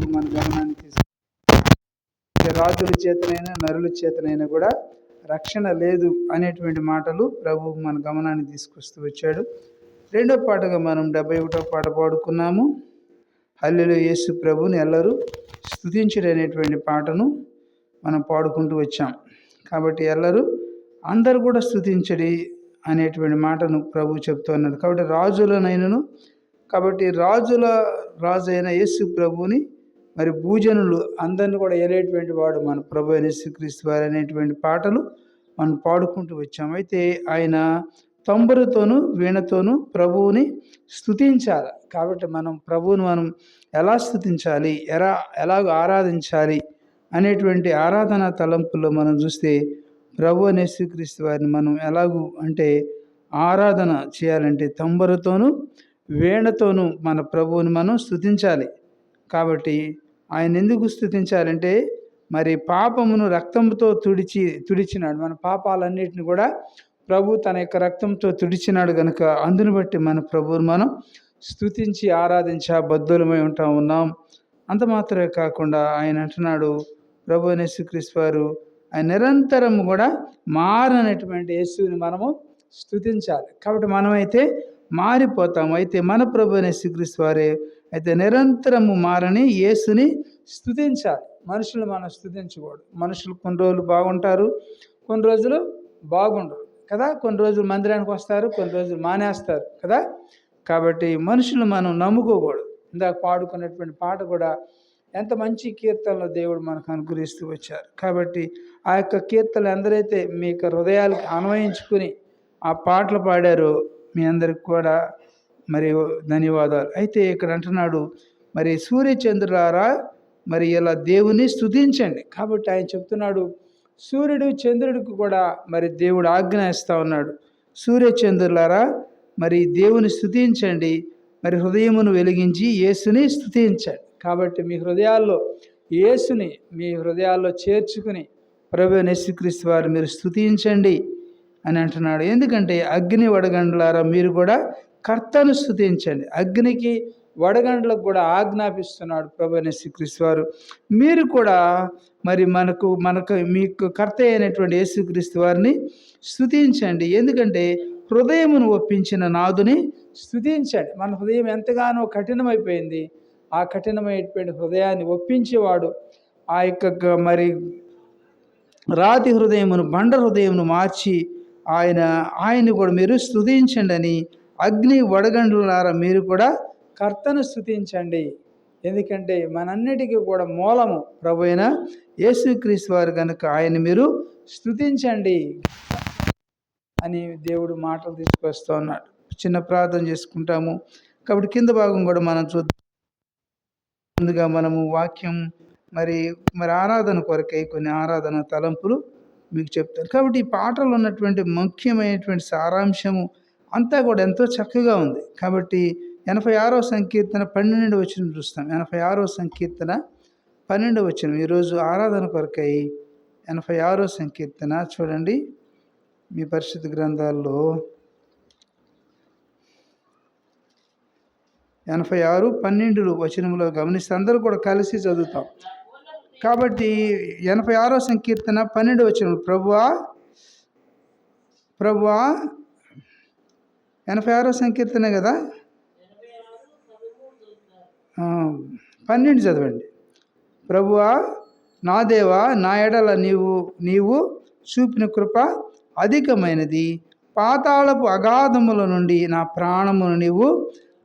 ప్రభు మన గమనాన్ని రాజుల చేతనైనా నరుల చేతనైనా కూడా రక్షణ లేదు అనేటువంటి మాటలు ప్రభు మన గమనాన్ని తీసుకొస్తూ వచ్చాడు. రెండో పాటగా మనం 71వ పాట పాడుకున్నాము. హల్లెలూయా యేసు ప్రభుని ఎల్లరూ స్తుతించుడి అనేటువంటి పాటను మనం పాడుకుంటూ వచ్చాం. కాబట్టి అందరూ కూడా స్తుతించడి అనేటువంటి మాటను ప్రభు చెప్తున్నాడు. కాబట్టి రాజులనైనను, కాబట్టి రాజుల రాజు అయిన యేసు ప్రభుని మరి భూజనులు అందరిని కూడా ఏలేటువంటి వాడు మన ప్రభు అయిన యేసుక్రీస్తు వారు అనేటువంటి పాటలు మనం పాడుకుంటూ వచ్చాం. అయితే ఆయన తంబురతోనూ వీణతోనూ ప్రభువుని స్తుతించాలి. కాబట్టి మనం ప్రభువుని మనం ఎలా స్తుతించాలి, ఎలాగ ఆరాధించాలి అనేటువంటి ఆరాధన తలంపుల్లో మనం చూస్తే ప్రభు అయిన యేసుక్రీస్తు వారిని మనం ఎలాగూ అంటే ఆరాధన చేయాలంటే తంబురతోనూ వీణతోనూ మన ప్రభువుని మనం స్తుతించాలి. కాబట్టి ఆయన ఎందుకు స్తుతించాలంటే మరి పాపమును రక్తంతో తుడిచినాడు. మన పాపాలన్నిటిని కూడా ప్రభు తన యొక్క రక్తంతో తుడిచినాడు కనుక అందుని బట్టి మన ప్రభువుని మనం స్తుతించి ఆరాధించా బద్ధులమై ఉన్నాం. అంత మాత్రమే కాకుండా ఆయన అంటున్నాడు, ప్రభు అయిన యేసుక్రీస్తు వారు ఆయన నిరంతరం కూడా మారనటువంటి యేసుని మనము స్తుతించాలి. కాబట్టి మనమైతే మారిపోతాము. అయితే మన ప్రభు అయిన యేసుక్రీస్తు వారే అయితే నిరంతరము మారని యేసుని స్తుతించాలి. మనుషులు మనం స్తుతించకూడదు. మనుషులు కొన్ని రోజులు బాగుంటారు, కొన్ని రోజులు బాగుండరు కదా. కొన్ని రోజులు మందిరానికి వస్తారు, కొన్ని రోజులు మానేస్తారు కదా. కాబట్టి మనుషులు మనం నమ్ముకోకూడదు. ఇందాక పాడుకున్నటువంటి పాట కూడా ఎంత మంచి కీర్తనలో దేవుడు మనకు అనుగ్రహిస్తూ వచ్చారు. కాబట్టి ఆ యొక్క కీర్తనలు ఎందరైతే మీ యొక్క హృదయాలకు అన్వయించుకుని ఆ పాటలు పాడారో మీ అందరికి కూడా మరి ధన్యవాదాలు. అయితే ఇక్కడ అంటున్నాడు, మరి సూర్యచంద్రులారా మరి ఇలా దేవుని స్తుతించండి. కాబట్టి ఆయన చెప్తున్నాడు, సూర్యుడు చంద్రుడికి కూడా మరి దేవుడు ఆజ్ఞ ఇస్తా ఉన్నాడు. సూర్యచంద్రులారా మరి దేవుని స్తుతించండి, మరి హృదయమును వెలిగించి యేసుని స్తుతించండి. కాబట్టి మీ హృదయాల్లో యేసుని మీ హృదయాల్లో చేర్చుకుని ప్రభు యేసుక్రీస్తు వారు మీరు స్తుతించండి అని అంటున్నాడు. ఎందుకంటే అగ్ని వడగండ్లారా మీరు కూడా కర్తను స్తుతించండి. అగ్నికి వడగండ్లకు కూడా ఆజ్ఞాపిస్తున్నాడు ప్రభు యేసుక్రీస్తు వారు. మీరు కూడా మరి మనకు మీకు కర్త అయినటువంటి యేసుక్రీస్తు వారిని స్తుతించండి. ఎందుకంటే హృదయమును ఒప్పించిన నాదుని స్తుతించండి. మన హృదయం ఎంతగానో కఠినమైపోయింది. ఆ కఠినమైనటువంటి హృదయాన్ని ఒప్పించేవాడు, ఆ యొక్క మరి రాతి హృదయమును బండ హృదయమును మార్చి ఆయన్ని కూడా మీరు స్తుతించండి అని, అగ్ని వడగండ్లారా మీరు కూడా కర్తను స్తుతించండి. ఎందుకంటే మనంన్నిటికీ కూడా మూలము ప్రభు అయిన యేసుక్రీస్తు వారు కనుక ఆయన మీరు స్తుతించండి అని దేవుడు మాటలు తీసుకొస్తూ ఉన్నాడు. చిన్న ప్రార్థన చేసుకుంటాము. కాబట్టి కింద భాగం కూడా మనం చూద్దాం. ముందుగా మనము వాక్యం మరి ఆరాధన కొరకై కొన్ని ఆరాధన తలంపులు మీకు చెప్తాను. కాబట్టి ఈ పాటలో ఉన్నటువంటి ముఖ్యమైనటువంటి సారాంశము అంతా కూడా ఎంతో చక్కగా ఉంది. కాబట్టి 86వ సంకీర్తన 12వ వచనం చూస్తాం. 86వ సంకీర్తన 12వ వచనం ఈరోజు ఆరాధన కొరకై 86వ సంకీర్తన చూడండి మీ పరిశుద్ధ గ్రంథాల్లో. 86:12 వచనంలో గమనిస్తే అందరూ కూడా కలిసి చదువుతాం. కాబట్టి 86వ సంకీర్తన 12వ వచనం, ప్రభువా 86వ సంకీర్తనే కదా, 12 చదవండి. ప్రభువా నా దేవా నా ఎడల నీవు చూపిన కృప అధికమైనది, పాతాళపు అగాధముల నుండి నా ప్రాణమును నీవు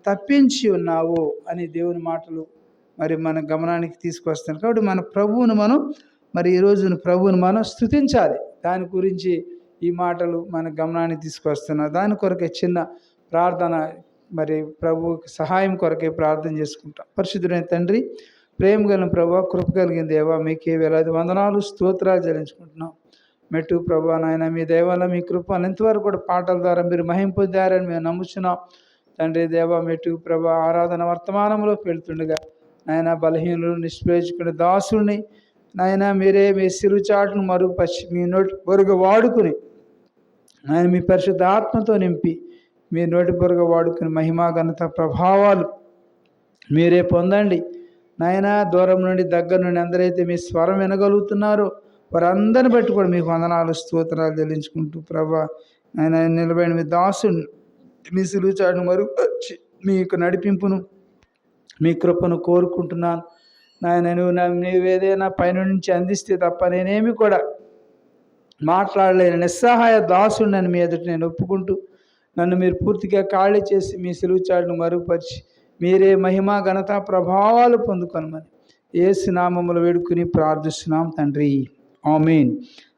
తప్పించి ఉన్నావు అని దేవుని మాటలు మరి మన గమనానికి తీసుకొస్తాను. కాబట్టి మన ప్రభువును మనం మరి ఈరోజు ప్రభువును మనం స్తుతించాలి. దాని గురించి ఈ మాటలు మన గమనానికి తీసుకొస్తున్నారు. దాని కొరకే చిన్న ప్రార్థన, మరి ప్రభువుకి సహాయం కొరకే ప్రార్థన చేసుకుంటాం. పరిశుద్ధుడైన తండ్రి, ప్రేమ కలిగిన ప్రభా, కృప కలిగిన దేవా, మీకే వేలాది వందనాలు స్తోత్రాలు చెల్లించుకుంటున్నాం. మెట్టు ప్రభా నాయన, మీ దయవల్ల మీ కృప ఎంతవరకు కూడా పాటల ద్వారా మీరు మహిమ పొందారని మేము నమ్ముచున్నాం. తండ్రి దేవ, మెట్టు ప్రభా ఆరాధన వర్తమానంలో వెళ్తుండగా నాయన బలహీనులు నిష్ప్రయోజకుని దాసుని నాయన మీరే మీ సిరుచాటును మరుగుపరిచి మీ నోటి పొరుగు వాడుకుని ఆయన మీ పరిశుద్ధ ఆత్మతో నింపి మీ నోటి పొరుగు వాడుకుని మహిమా ఘనత ప్రభావాలు మీరే పొందండి. నాయనా దూరం నుండి దగ్గర నుండి అందరైతే మీ స్వరం వినగలుగుతున్నారో వారందరిని బట్టి కూడా మీకు వందనాలు స్తోత్రాలు చెల్లించుకుంటూ ప్రభా ఆయన నిలబడిన మీ దాసుని మీ సిలువ చాటును మరుచి మీకు నడిపింపును మీ కృపను కోరుకుంటున్నాను. నాయన నీవేదైనా పైనుంచి అందిస్తే తప్ప నేనేమి కూడా మాట్లాడలేని నిస్సహాయ దాసుడిని మీ ఎదుట నేను ఒప్పుకుంటూ నన్ను మీరు పూర్తిగా ఖాళీ చేసి మీ సిలువ చాటును మరుగుపరిచి మీరే మహిమ ఘనత ప్రభావాలు పొందుకొనమని యేసు నామములో వేడుకుని ప్రార్థిస్తున్నాం తండ్రి, ఆమేన్.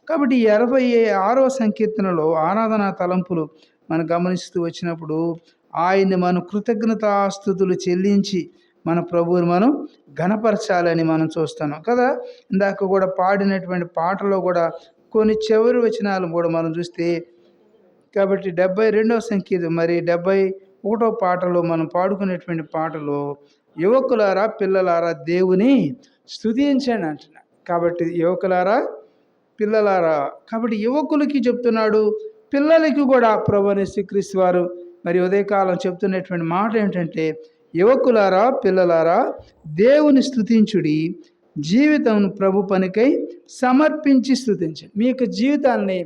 కాబట్టి 86వ సంకీర్తనలో ఆరాధనా తలంపులు మనం గమనిస్తూ వచ్చినప్పుడు ఆయన్ని మనం కృతజ్ఞతాస్తుతులు చెల్లించి మన ప్రభువుని మనం ఘనపరచాలని మనం చూస్తున్నాం కదా. ఇందాక కూడా పాడినటువంటి పాటలో కూడా కొన్ని చివరి వచనాలు కూడా మనం చూస్తే, కాబట్టి 72వ సంకీర్తన 71వ పాటలో మనం పాడుకునేటువంటి పాటలో యువకులారా పిల్లలారా దేవుని స్తుతించండి అంటున్నాడు. కాబట్టి యువకులారా పిల్లలారా, కాబట్టి యువకులకి చెప్తున్నాడు, పిల్లలకి కూడా ప్రభువైన యేసుక్రీస్తు వారు మరి ఉదయకాలం చెప్తున్నటువంటి మాట ఏంటంటే, యువకులారా పిల్లలారా దేవుని స్తుతించుడి, జీవితం ప్రభు పనికై సమర్పించి స్తుతించండి. మీ యొక్క జీవితాన్ని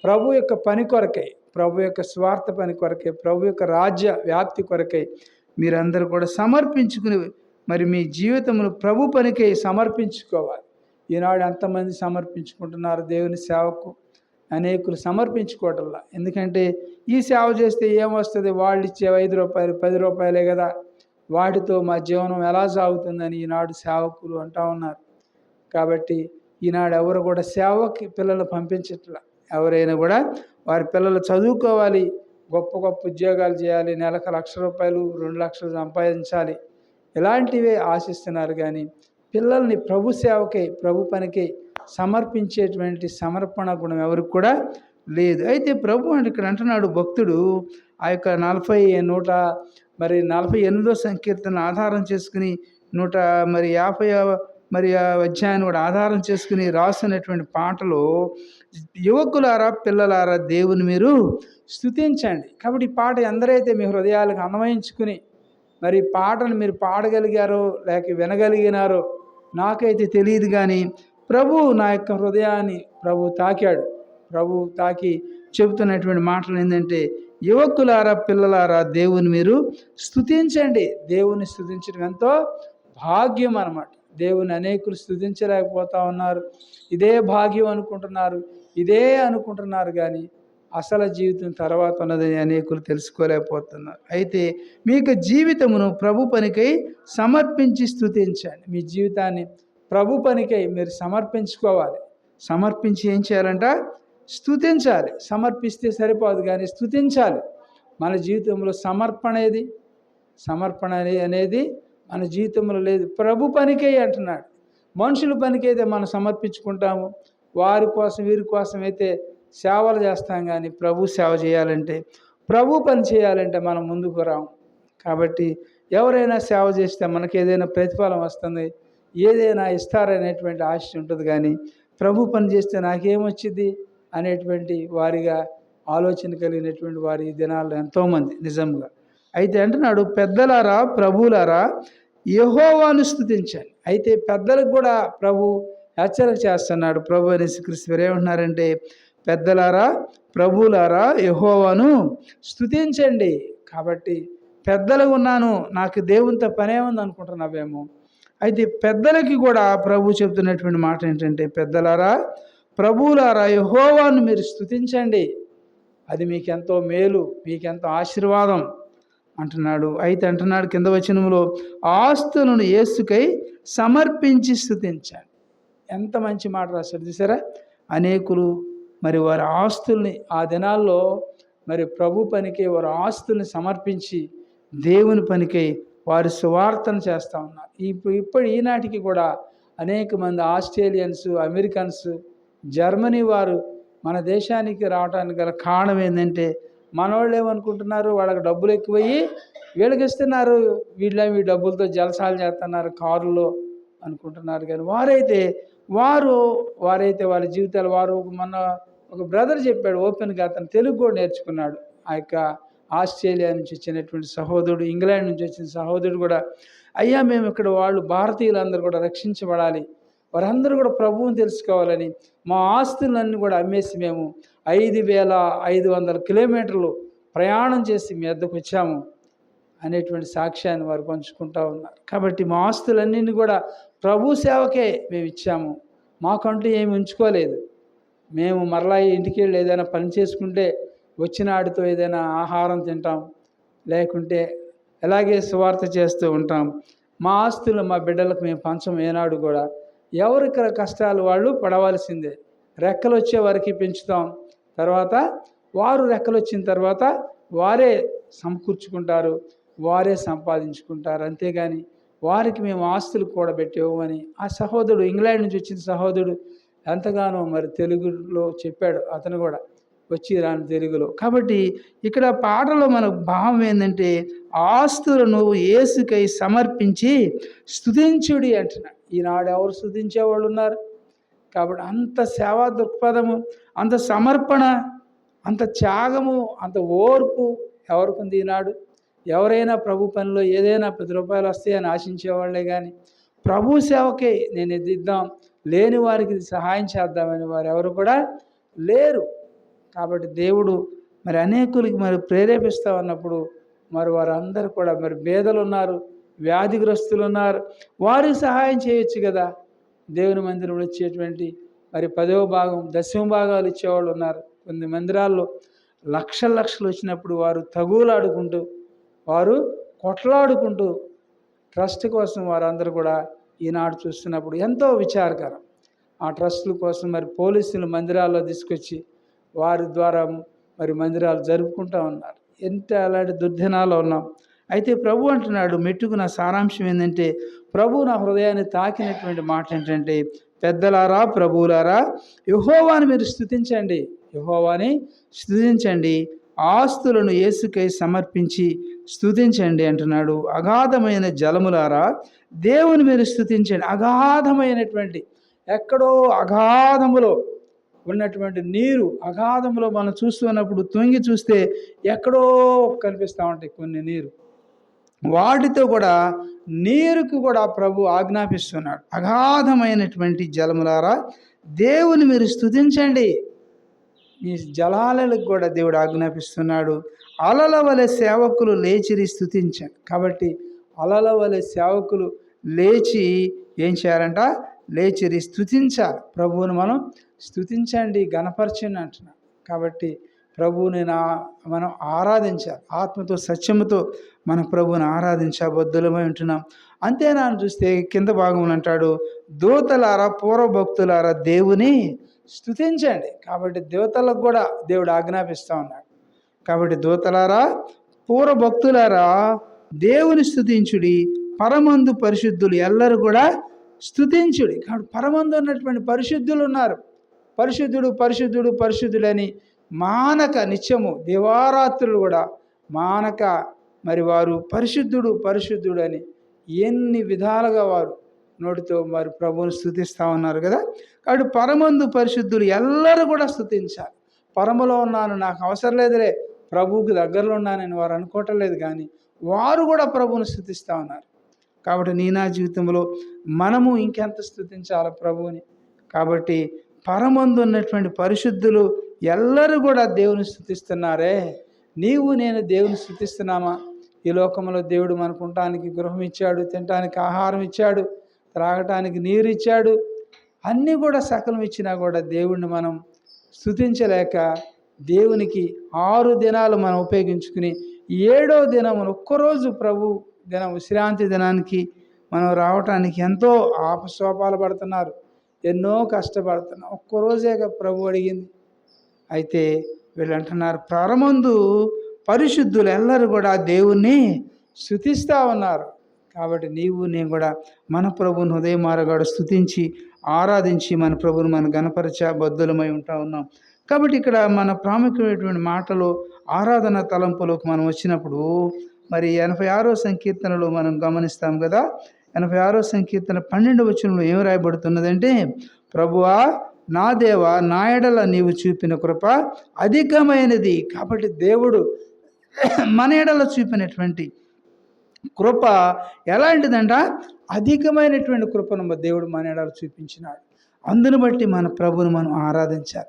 ప్రభు యొక్క పని కొరకై, ప్రభు యొక్క స్వార్థ పని కొరకై, ప్రభు యొక్క రాజ్య వ్యాప్తి కొరకై మీరందరూ కూడా సమర్పించుకుని మరి మీ జీవితమును ప్రభు పనికై సమర్పించుకోవాలి. ఈనాడు ఎంతమంది సమర్పించుకుంటున్నారు దేవుని సేవకు? అనేకులు సమర్పించుకోవటంలా. ఎందుకంటే ఈ సేవ చేస్తే ఏమొస్తుంది, వాళ్ళు ఇచ్చే 5 రూపాయలు 10 రూపాయలే కదా, వాటితో మా జీవనం ఎలా సాగుతుందని ఈనాడు సేవకులు అంటూ ఉన్నారు. కాబట్టి ఈనాడు ఎవరు కూడా సేవకి పిల్లలు పంపించట్లా. ఎవరైనా కూడా వారి పిల్లలు చదువుకోవాలి, గొప్ప గొప్ప ఉద్యోగాలు చేయాలి, నెలకు 1,00,000 రూపాయలు 2 లక్షలు సంపాదించాలి, ఇలాంటివే ఆశిస్తున్నారు. కానీ పిల్లల్ని ప్రభు సేవకై ప్రభు పనికై సమర్పించేటువంటి సమర్పణ గుణం ఎవరికి కూడా లేదు. అయితే ప్రభు అంటే ఇక్కడ అంటున్నాడు భక్తుడు ఆ యొక్క 48వ సంకీర్తన ఆధారం చేసుకుని 150వ అధ్యాయాన్ని కూడా ఆధారం చేసుకుని రాసినటువంటి పాటలో యువకులారా పిల్లలారా దేవుని మీరు స్తుతించండి. కాబట్టి ఈ పాట ఎందరైతే మీ హృదయాలకు అన్వయించుకుని మరి పాటను మీరు పాడగలిగారో లేక వినగలిగినారో నాకైతే తెలియదు. కానీ ప్రభు నా యొక్క హృదయాన్ని ప్రభు తాకాడు. ప్రభు తాకి చెబుతున్నటువంటి మాటలు ఏంటంటే, యువకులారా పిల్లలారా దేవుని మీరు స్తుతించండి. దేవుని స్తుతించడం ఎంతో భాగ్యం అన్నమాట. దేవుని అనేకులు స్తుతించలేకపోతా ఉన్నారు, ఇదే భాగ్యం అనుకుంటున్నారు, ఇదే అనుకుంటున్నారు. కానీ అసలు జీవితం తర్వాత ఉన్నదని అనేకులు తెలుసుకోలేకపోతున్నారు. అయితే మీ యొక్క జీవితమును ప్రభు పనికై సమర్పించి స్తుతించండి. మీ జీవితాన్ని ప్రభు పనికై మీరు సమర్పించుకోవాలి. సమర్పించి ఏం చేయాలంట? స్తుతించాలి. సమర్పిస్తే సరిపోదు, కానీ స్తుతించాలి. మన జీవితంలో సమర్పణ అనేది మన జీవితంలో లేదు. ప్రభు పనికై అంటున్నాడు. మనుషుల పనికైతే మనం సమర్పించుకుంటాము, వారి కోసం వీరి కోసం అయితే సేవలు చేస్తాం. కానీ ప్రభు సేవ చేయాలంటే, ప్రభు పని చేయాలంటే మనం ముందుకు రాము. కాబట్టి ఎవరైనా సేవ చేస్తే మనకి ఏదైనా ప్రతిఫలం వస్తుంది, ఏదైనా ఇస్తారనేటువంటి ఆశ ఉంటుంది. కానీ ప్రభు పని చేస్తే నాకేమొచ్చింది అనేటువంటి వారిగా ఆలోచన కలిగినటువంటి వారి దినాల్లో ఎంతోమంది నిజంగా. అయితే అంటున్నాడు, పెద్దలారా ప్రభువులారా యెహోవాను స్తుతించండి. అయితే పెద్దలకు కూడా ప్రభు హెచ్చరిక చేస్తున్నాడు. ప్రభు యేసుక్రీస్తు వారు ఏమంటున్నారంటే, పెద్దలారా ప్రభువులారా యెహోవాను స్తుతించండి. కాబట్టి పెద్దలకు ఉన్నాను, నాకు దేవునితో పనే ఉంది అనుకుంటున్నావేమో. అయితే పెద్దలకి కూడా ప్రభు చెబుతున్నటువంటి మాట ఏంటంటే, పెద్దలారా ప్రభువులారా యెహోవాను మీరు స్తుతించండి, అది మీకెంతో మేలు, మీకెంతో ఆశీర్వాదం అంటున్నాడు. అయితే అంటున్నాడు కింద వచనంలో, ఆస్తులను యేసుకై సమర్పించి స్తుతించండి. ఎంత మంచి మాట రాశాడు చూసారా. అనేకులు మరి వారి ఆస్తుల్ని ఆ దినాల్లో మరి ప్రభు పనికై వారి ఆస్తుల్ని సమర్పించి దేవుని పనికై వారి సువార్తను చేస్తూ ఉన్నారు. ఇప్పుడు ఈనాటికి కూడా అనేక మంది ఆస్ట్రేలియన్స్, అమెరికన్స్, జర్మనీ వారు మన దేశానికి రావడానికి గల కారణం ఏంటంటే, మనోళ్ళు ఏమనుకుంటున్నారు, వాళ్ళకి డబ్బులు ఎక్కువయ్యి వీళ్ళకి ఇస్తున్నారు, వీళ్ళేమి డబ్బులతో జలసాలు చేస్తున్నారు కారులో అనుకుంటున్నారు. కానీ వారైతే వాళ్ళ జీవితాలు మొన్న ఒక బ్రదర్ చెప్పాడు ఓపెన్గా, అతను తెలుగు కూడా నేర్చుకున్నాడు. ఆ యొక్క ఆస్ట్రేలియా నుంచి వచ్చినటువంటి సహోదరుడు, ఇంగ్లాండ్ నుంచి వచ్చిన సహోదరుడు కూడా అయ్యా మేము ఇక్కడ వాళ్ళు భారతీయులందరూ కూడా రక్షించబడాలి, వారందరూ కూడా ప్రభువుని తెలుసుకోవాలని మా ఆస్తులన్నీ కూడా అమ్మేసి మేము 5,500 కిలోమీటర్లు ప్రయాణం చేసి మీ వద్దకు వచ్చాము అనేటువంటి సాక్ష్యాన్ని వారు పంచుకుంటూ ఉన్నారు. కాబట్టి మా ఆస్తులన్నీ కూడా ప్రభు సేవకే మేము ఇచ్చాము, మాకంటూ ఏమి ఉంచుకోలేదు. మేము మరలా ఇంటికి వెళ్ళి ఏదైనా పని చేసుకుంటే వచ్చిన ఆడితో ఏదైనా ఆహారం తింటాం, లేకుంటే ఎలాగే సువార్త చేస్తూ ఉంటాం. మా ఆస్తులు మా బిడ్డలకు మేము పంచం ఏనాడు కూడా. ఎవరికి కష్టాలు వాళ్ళు పడవలసిందే. రెక్కలు వచ్చే వారికి పెంచుతాం, తర్వాత వారు రెక్కలు వచ్చిన తర్వాత వారే సమకూర్చుకుంటారు, వారే సంపాదించుకుంటారు. అంతేగాని వారికి మేము ఆస్తులు కూడబెట్టేవని ఆ సహోదరుడు, ఇంగ్లాండ్ నుంచి వచ్చిన సహోదరుడు ఎంతగానో మరి తెలుగులో చెప్పాడు, అతను కూడా వచ్చి రాని తెలుగులో. కాబట్టి ఇక్కడ పాటలో మనకు భావం ఏంటంటే ఆస్తులను యేసుకై సమర్పించి స్తుతించుడి అంటున్నా. ఈనాడు ఎవరు స్తుతించేవాళ్ళు ఉన్నారు? కాబట్టి అంత సేవా దృక్పథము, అంత సమర్పణ, అంత త్యాగము, అంత ఓర్పు ఎవరికి ఉంది ఈనాడు? ఎవరైనా ప్రభు పనిలో ఏదైనా 10 రూపాయలు వస్తాయని ఆశించేవాళ్లే కానీ ప్రభు సేవకే నేను ఇది ఇద్దాం, లేని వారికి సహాయం చేద్దామని వారు ఎవరు కూడా లేరు. కాబట్టి దేవుడు మరి అనేకులకి మరి ప్రేరేపిస్తూ ఉన్నప్పుడు మరి వారందరూ కూడా మరి పేదలు ఉన్నారు, వ్యాధిగ్రస్తులు ఉన్నారు, వారికి సహాయం చేయొచ్చు కదా. దేవుని మందిరంలో ఇచ్చేటువంటి మరి 10వ భాగం 10వ భాగాలు ఇచ్చేవాళ్ళు ఉన్నారు. కొన్ని మందిరాల్లో లక్షలు వచ్చినప్పుడు వారు తగులాడుకుంటూ, వారు కొట్లాడుకుంటూ ట్రస్ట్ కోసం వారందరూ కూడా ఈనాడు చూస్తున్నప్పుడు ఎంతో విచారకరం. ఆ ట్రస్టుల కోసం మరి పోలీసులు మందిరాల్లో తీసుకొచ్చి వారి ద్వారా మరి మందిరాలు జరుపుకుంటూ ఉన్నారు. ఎంత అలాంటి దుర్దినాల్లో ఉన్నాం. అయితే ప్రభు అంటున్నాడు, మెట్టుకు నా సారాంశం ఏంటంటే, ప్రభు నా హృదయాన్ని తాకినటువంటి మాట ఏంటంటే, పెద్దలారా, ప్రభువులారా, యెహోవాని మీరు స్తుతించండి, యెహోవాని స్తుతించండి, ఆస్తులను యేసుకై సమర్పించి స్తుతించండి అంటున్నాడు. అగాధమైన జలములారా, దేవుని మీరు స్తుతించండి. అగాధమైనటువంటి, ఎక్కడో అగాధములో ఉన్నటువంటి నీరు, అగాధంలో మనం చూస్తున్నప్పుడు తొంగి చూస్తే ఎక్కడో కనిపిస్తూ ఉంటాయి కొన్ని నీరు. వాటితో కూడా నీరుకు కూడా ప్రభు ఆజ్ఞాపిస్తున్నాడు. అగాధమైనటువంటి జలములారా, దేవుని మీరు స్తుతించండి. ఈ జలాలకు కూడా దేవుడు ఆజ్ఞాపిస్తున్నాడు. అలల వలె సేవకులు లేచిరి స్తుతించండి. కాబట్టి అలల వలె సేవకులు లేచి ఏం చేయాలంట? లేచిరి స్తుతించాలి. ప్రభువుని మనం స్తుతించండి, గణపరచండి అంటున్నాం. కాబట్టి ప్రభువుని మనం ఆరాధించాలి. ఆత్మతో సత్యముతో మన ప్రభువుని ఆరాధించబద్దులమై ఉంటున్నాం. అంతేనా అని చూస్తే కింద భాగంలో అంటాడు, దూతలారా, పూర్వభక్తులారా, దేవుని స్తుతించండి. కాబట్టి దేవతలకు కూడా దేవుడు ఆజ్ఞాపిస్తూ ఉన్నాడు. కాబట్టి దూతలారా, పూర్వభక్తులారా, దేవుని స్తుతించుడి, పరమందు పరిశుద్ధులు ఎల్లరూ కూడా స్తుతించుడి. కాబట్టి పరమందు ఉన్నటువంటి పరిశుద్ధులు ఉన్నారు. పరిశుద్ధుడు పరిశుద్ధుడు పరిశుద్ధుడని మానక నిత్యము దివారాత్రులు కూడా మానక మరి వారు పరిశుద్ధుడు పరిశుద్ధుడు అని ఎన్ని విధాలుగా వారు నోటితో మరి ప్రభువుని స్తుతిస్తూ ఉన్నారు కదా. కాబట్టి పరమందు పరిశుద్ధులు ఎల్లరూ కూడా స్తుతించాలి. పరమలో ఉన్నాను, నాకు అవసరం లేదులే, ప్రభువుకి దగ్గరలో ఉన్నానని వారు అనుకోవటం లేదు, కానీ వారు కూడా ప్రభువుని స్తుతిస్తూ ఉన్నారు. కాబట్టి నా జీవితంలో మనము ఇంకెంత స్తుతించాలి ప్రభువుని. కాబట్టి పరమందు ఉన్నటువంటి పరిశుద్ధులు ఎల్లరూ కూడా దేవుని స్తుతిస్తున్నారే. నీవు నేను దేవుని స్తుతిస్తున్నామా? ఈ లోకంలో దేవుడు మనకు ఉండటానికి గృహం ఇచ్చాడు, తినటానికి ఆహారం ఇచ్చాడు, త్రాగటానికి నీరు ఇచ్చాడు, అన్నీ కూడా సకలం ఇచ్చినా కూడా దేవుణ్ణి మనం స్తుతించలేక దేవునికి 6 దినాలు మనం ఉపయోగించుకుని 7వ దినమును ఒక్కరోజు ప్రభు దినం విశ్రాంతి దినానికి మనం రావటానికి ఎంతో ఆపసోపాలు పడుతున్నారు, ఎన్నో కష్టపడుతున్నాం. ఒక్కరోజే ప్రభు అడిగింది. అయితే వీళ్ళు అంటున్నారు, పరమందు పరిశుద్ధులు ఎల్లరూ కూడా దేవుణ్ణి స్తుతిస్తూ ఉన్నారు. కాబట్టి నీవు నేను కూడా మన ప్రభుని హృదయమారగాడు స్తుతించి ఆరాధించి మన ప్రభుని మనం గణపరచ బద్దులమై ఉంటా ఉన్నాం. కాబట్టి ఇక్కడ మన ప్రాముఖ్యమైనటువంటి మాటలు ఆరాధన తలంపులోకి మనం వచ్చినప్పుడు మరి 86వ సంకీర్తనలో మనం గమనిస్తాం కదా. 86వ సంకీర్తన 12వ వచనంలో ఏం రాయబడుతున్నదంటే, ప్రభువా నా దేవా, నా ఎడల నీవు చూపిన కృప అధికమైనది. కాబట్టి దేవుడు మన ఎడల చూపినటువంటి కృప ఎలాంటిదంట? అధికమైనటువంటి కృపను దేవుడు మన ఎడల చూపించినాడు. అందును బట్టి మన ప్రభువును మనం ఆరాధించాలి.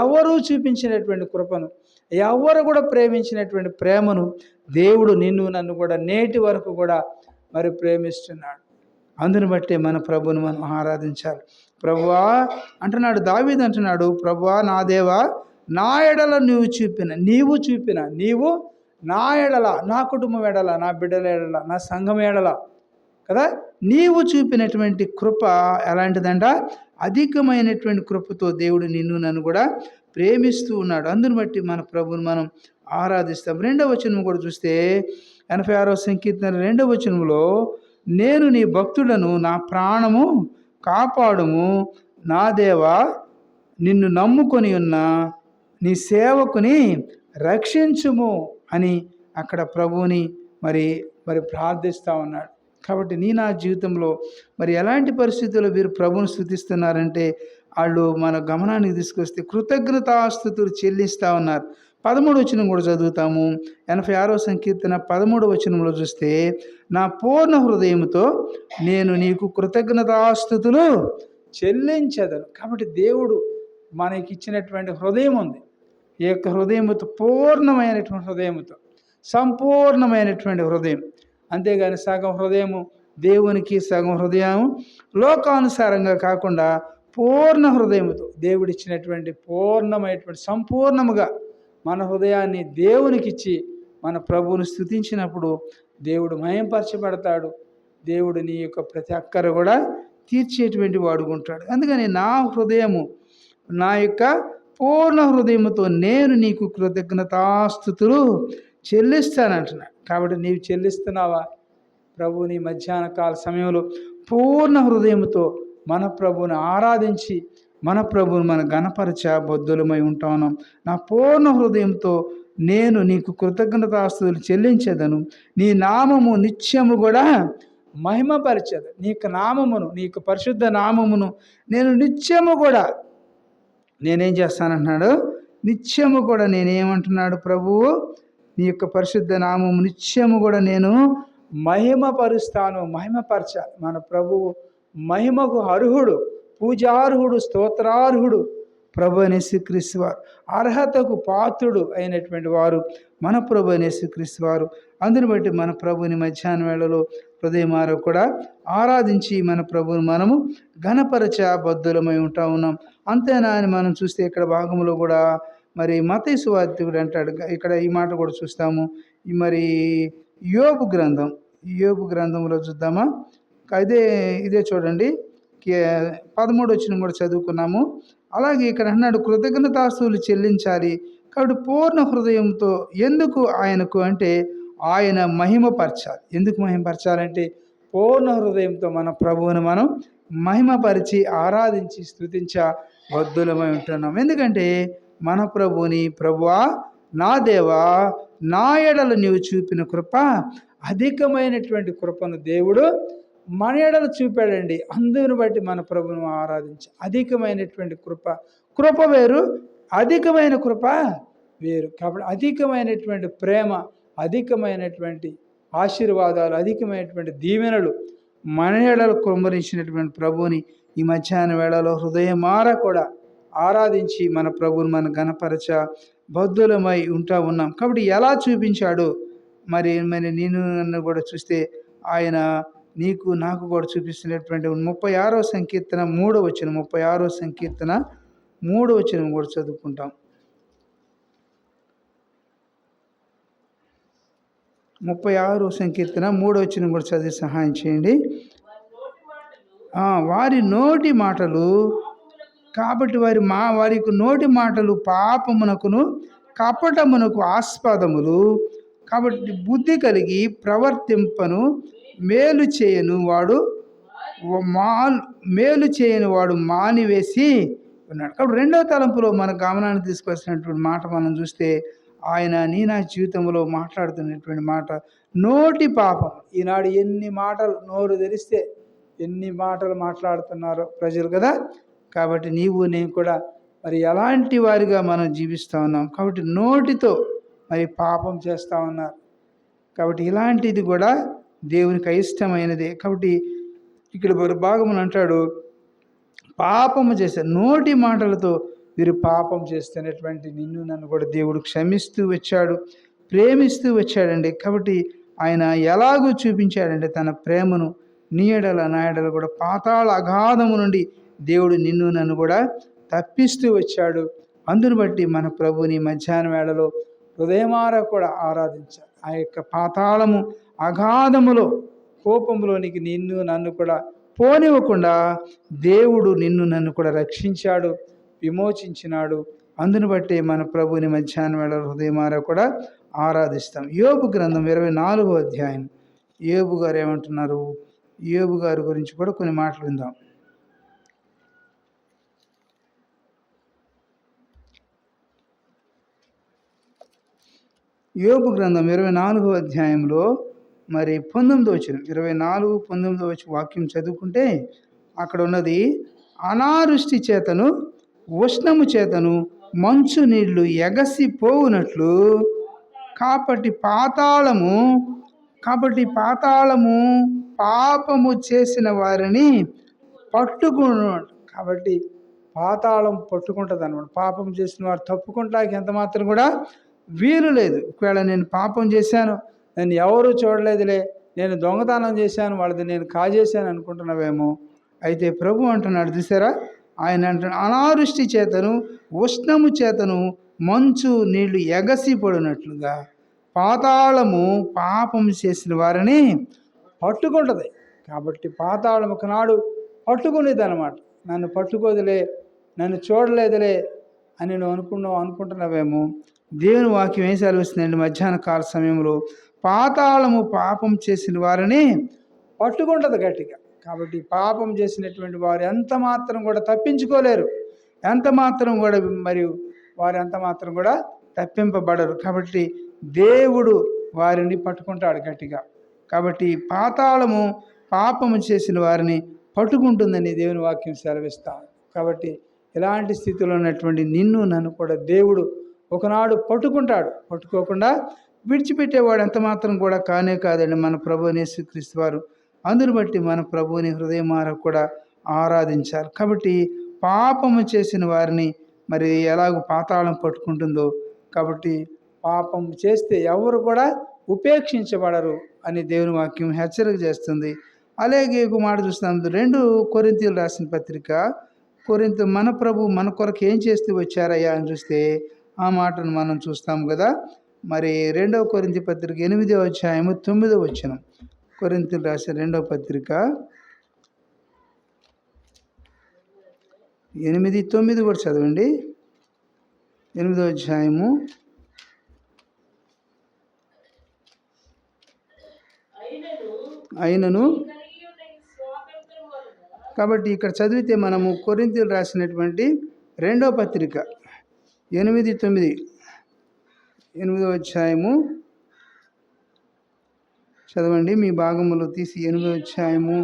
ఎవరు చూపించినటువంటి కృపను, ఎవరు కూడా ప్రేమించినటువంటి ప్రేమను దేవుడు నిన్ను నన్ను కూడా నేటి వరకు కూడా మరి ప్రేమిస్తున్నాడు. అందును బట్టి మన ప్రభువును మనం ఆరాధించాలి. ప్రభువా అంటున్నాడు, దావీదు అంటున్నాడు, ప్రభువా నా దేవా నా ఎడల నీవు చూపిన నా ఎడల, నా కుటుంబం ఎడల, నా బిడ్డల ఎడల, నా సంఘం ఎడల కదా నీవు చూపినటువంటి కృప ఎలాంటిదంట? అధికమైనటువంటి కృపతో దేవుడు నిన్ను నన్ను కూడా ప్రేమిస్తూ ఉన్నాడు. అందుని బట్టి మన ప్రభువును మనం ఆరాధిస్తాం. 2వ వచనం కూడా చూస్తే 86వ సంకీర్తన 2వ వచనంలో, నేను నీ భక్తుడను, నా ప్రాణము కాపాడుము, నా దేవా నిన్ను నమ్ముకొని ఉన్న నీ సేవకుని రక్షించుము అని అక్కడ ప్రభువుని మరి ప్రార్థిస్తూ ఉన్నాడు. కాబట్టి నా జీవితంలో మరి ఎలాంటి పరిస్థితుల్లో వీరు ప్రభువుని స్తుతిస్తున్నారంటే, వాళ్ళు మన గమనానికి తీసుకొస్తే కృతజ్ఞతాస్తుతులు చెల్లిస్తూ ఉన్నారు. 13వ వచనం కూడా చదువుతాము. 86వ సంకీర్తన 13వ వచనంలో చూస్తే, నా పూర్ణ హృదయంతో నేను నీకు కృతజ్ఞతాస్తుతులు చెల్లించదను. కాబట్టి దేవుడు మనకి ఇచ్చినటువంటి హృదయం ఉంది. ఈ యొక్క హృదయముతో, పూర్ణమైనటువంటి హృదయముతో, సంపూర్ణమైనటువంటి హృదయం, అంతేగాని సగం హృదయము దేవునికి, సగం హృదయం లోకానుసారంగా కాకుండా పూర్ణ హృదయముతో దేవుడిచ్చినటువంటి పూర్ణమైనటువంటి సంపూర్ణముగా మన హృదయాన్ని దేవునికి ఇచ్చి మన ప్రభువును స్తుతించినప్పుడు దేవుడు మహింపరచబడతాడు. దేవుడు నీ యొక్క ప్రతి అక్కర కూడా తీర్చేటువంటి వాడుకుంటాడు. అందుకని నా హృదయము, నా యొక్క పూర్ణ హృదయముతో నేను నీకు కృతజ్ఞతాస్తుతులు చెల్లిస్తానంటున్నాడు. కాబట్టి నీవు చెల్లిస్తున్నావా? ప్రభువుని మధ్యాహ్న కాల సమయంలో పూర్ణ హృదయంతో మన ప్రభువుని ఆరాధించి మన ప్రభువుని మన గణపరచ బొద్దులమై ఉంటా ఉన్నాం. నా పూర్ణ హృదయంతో నేను నీకు కృతజ్ఞతాస్తుతులు చెల్లించేదను, నీ నామము నిత్యము కూడా మహిమపరిచేది. నీకు నామమును, నీకు పరిశుద్ధ నామమును నేను నిత్యము కూడా నేనేం చేస్తానంటున్నాడు? నిత్యము కూడా నేనేమంటున్నాడు ప్రభువు? నీ యొక్క పరిశుద్ధ నామము నిత్యము కూడా నేను మహిమపరుస్తాను. మహిమపరచాలి. మన ప్రభువు మహిమకు అర్హుడు, పూజార్హుడు, స్తోత్రార్హుడు ప్రభు అయిన యేసుక్రీస్తు వారు. అర్హతకు పాత్రుడు అయినటువంటి వారు మన ప్రభు అయిన యేసుక్రీస్తు వారు. అందుని బట్టి మన ప్రభుని మధ్యాహ్న వేళలో హృదయమార కూడా ఆరాధించి మన ప్రభువుని మనము ఘనపరచ బద్దులమై ఉంటా ఉన్నాం. అంతేనా అని మనం చూస్తే ఇక్కడ భాగంలో కూడా మరి మత్తయి సువార్తికుడు అంటాడు. ఇక్కడ ఈ మాట కూడా చూస్తాము. మరి యోబు గ్రంథంలో చూద్దామా? ఇదే చూడండి, 13వ వచనం కూడా చదువుకున్నాము. అలాగే ఇక్కడ అన్నాడు, కృతజ్ఞతాస్తుతులు చెల్లించాలి. కాబట్టి పూర్ణ హృదయంతో ఎందుకు ఆయనకు అంటే ఆయన మహిమపరచాలి. ఎందుకు మహిమపరచాలంటే పూర్ణ హృదయంతో మన ప్రభువుని మనం మహిమపరిచి ఆరాధించి స్తుతించ బద్దులమై ఉంటున్నాం. ఎందుకంటే మన ప్రభువుని, ప్రభువా నా దేవా నా ఎడల నీవు చూపిన కృప అధికమైనటువంటి కృపను దేవుడు మన ఎడల చూపాడండి. అందుని బట్టి మన ప్రభువును ఆరాధించి అధికమైనటువంటి కృప వేరు, అధికమైన కృప వేరు. కాబట్టి అధికమైనటువంటి ప్రేమ, అధికమైనటువంటి ఆశీర్వాదాలు, అధికమైనటువంటి దీవెనలు మన ఎడల కుమ్మరించినటువంటి ప్రభువుని ఈ మధ్యాహ్న వేళలో హృదయమార కూడా ఆరాధించి మన ప్రభువుని మన ఘనపరచ బద్దులమై ఉంటా ఉన్నాం. కాబట్టి ఎలా చూపించాడు? మరి నేను నన్ను కూడా చూస్తే ఆయన నీకు నాకు కూడా చూపిస్తున్నటువంటి 36వ సంకీర్తన 3వ వచనం, 36వ సంకీర్తన 3వ వచనం కూడా చదువుకుంటాం. 36వ సంకీర్తన 3వ వచనం కూడా చదివి సహాయం చేయండి. వారి నోటి మాటలు, కాబట్టి వారికి నోటి మాటలు పాపమునకును కపటమునకు ఆస్పదములు. కాబట్టి బుద్ధి కలిగి ప్రవర్తింపను మేలు చేయను వాడు మానివేసి ఉన్నాడు. కాబట్టి 2వ తలంపులో మన గమనాన్ని తీసుకొచ్చినటువంటి మాట మనం చూస్తే ఆయన నా జీవితంలో మాట్లాడుతున్నటువంటి మాట నోటి పాపం. ఈనాడు ఎన్ని మాటలు, నోరు తెరిస్తే ఎన్ని మాటలు మాట్లాడుతున్నారో ప్రజలు కదా. కాబట్టి నీవు నేను కూడా మరి ఎలాంటి వారిగా మనం జీవిస్తూ ఉన్నాం. కాబట్టి నోటితో మరి పాపం చేస్తూ ఉన్నారు. కాబట్టి ఇలాంటిది కూడా దేవునికి అయిష్టమైనదే. కాబట్టి ఇక్కడ భాగములు అంటాడు, పాపము చేశారు, నోటి మాటలతో వీరు పాపం చేస్తున్నటువంటి నిన్ను నన్ను కూడా దేవుడు క్షమిస్తూ వచ్చాడు, ప్రేమిస్తూ వచ్చాడండి. కాబట్టి ఆయన ఎలాగూ చూపించాడంటే తన ప్రేమను నీ ఎడల నా ఎడల కూడా పాతాళ అగాధము నుండి దేవుడు నిన్ను నన్ను కూడా తప్పిస్తూ వచ్చాడు. అందును బట్టి మన ప్రభుని మధ్యాహ్నం వేళలో హృదయమారా కూడా ఆరాధించాలి. ఆ యొక్క పాతాళము అగాధములో కోపంలోనికి నిన్ను నన్ను కూడా పోనివ్వకుండా దేవుడు నిన్ను నన్ను కూడా రక్షించాడు, విమోచించినాడు. అందును బట్టి మన ప్రభుని మధ్యాహ్నం వేళ హృదయమారా కూడా ఆరాధిస్తాం. యోబు గ్రంథం 24వ అధ్యాయం. యోబు గారు ఏమంటున్నారు? యోబు గారి గురించి కూడా కొన్ని మాటలు విందాం. యోబు గ్రంథం 24వ అధ్యాయంలో మరి 19వ వచనం, 24:19 వాక్యం చదువుకుంటే అక్కడ ఉన్నది, అనావృష్టి చేతను ఉష్ణము చేతను మంచు నీళ్లు ఎగసిపోవునట్లు కాబట్టి పాతాళము పాపము చేసిన వారిని పట్టుకున్నట్టు. కాబట్టి పాతాళం పట్టుకుంటుంది అన్నమాట. పాపం చేసిన వారు తప్పుకుంటానికి ఎంత మాత్రం కూడా వీలు లేదు. ఒకవేళ నేను పాపం చేశాను, నేను ఎవరు చూడలేదులే, నేను దొంగతనం చేశాను, వాళ్ళది నేను కాజేశాను అనుకుంటున్నావేమో. అయితే ప్రభు అంటున్నాడు, చూసారా, ఆయన అంటున్నాడు, అనావృష్టి చేతను ఉష్ణము చేతను మంచు నీళ్లు ఎగసిపడినట్లుగా పాతాళము పాపం చేసిన వారిని పట్టుకుంటుంది. కాబట్టి పాతాళం ఒకనాడు పట్టుకునేది అనమాట. నన్ను పట్టుకోదులే, నన్ను చూడలేదులే అని నువ్వు అనుకుంటున్నావేమో. దేవుని వాక్యం ఏం సెలవిస్తుందండి? మధ్యాహ్న కాల సమయంలో పాతాళము పాపం చేసిన వారిని పట్టుకుంటుంది గట్టిగా. కాబట్టి పాపం చేసినటువంటి వారు ఎంత మాత్రం కూడా తప్పించుకోలేరు, ఎంత మాత్రం కూడా మరియు వారు ఎంత మాత్రం కూడా తప్పింపబడరు. కాబట్టి దేవుడు వారిని పట్టుకుంటాడు గట్టిగా. కాబట్టి పాతాళము పాపము చేసిన వారిని పట్టుకుంటుందని దేవుని వాక్యం సెలవిస్తాం. కాబట్టి ఇలాంటి స్థితిలో ఉన్నటువంటి నిన్ను నన్ను కూడా దేవుడు ఒకనాడు పట్టుకుంటాడు. పట్టుకోకుండా విడిచిపెట్టేవాడు ఎంత మాత్రం కూడా కానే కాదండి మన ప్రభు యేసుక్రీస్తు వారు. అందును బట్టి మన ప్రభువుని హృదయమారా కూడా ఆరాధించాలి. కాబట్టి పాపము చేసిన వారిని మరి ఎలాగో పాతాళం పట్టుకుంటుందో, కాబట్టి పాపం చేస్తే ఎవరు కూడా ఉపేక్షించబడరు అని దేవుని వాక్యం హెచ్చరిక చేస్తుంది. అలాగే ఒక మాట చూస్తాం, 2 కొరింథీయులు రాసిన పత్రిక, మన ప్రభు మన కొరకు ఏం చేస్తూ వచ్చారయ్యా అని చూస్తే ఆ మాటను మనం చూస్తాం కదా. మరి 2వ కొరింథీ పత్రిక 8వ అధ్యాయము 9వ వచనం, కొరింథీయులు రాసిన 2వ పత్రిక 8:9 కూడా చదవండి. 8వ అధ్యాయము అయినను. కాబట్టి ఇక్కడ చదివితే మనము కొరింథీయులు రాసినటువంటి 2వ పత్రిక 8:9, 8వ అధ్యాయము చదవండి. మీ భాగములో తీసి 8వ అధ్యాయము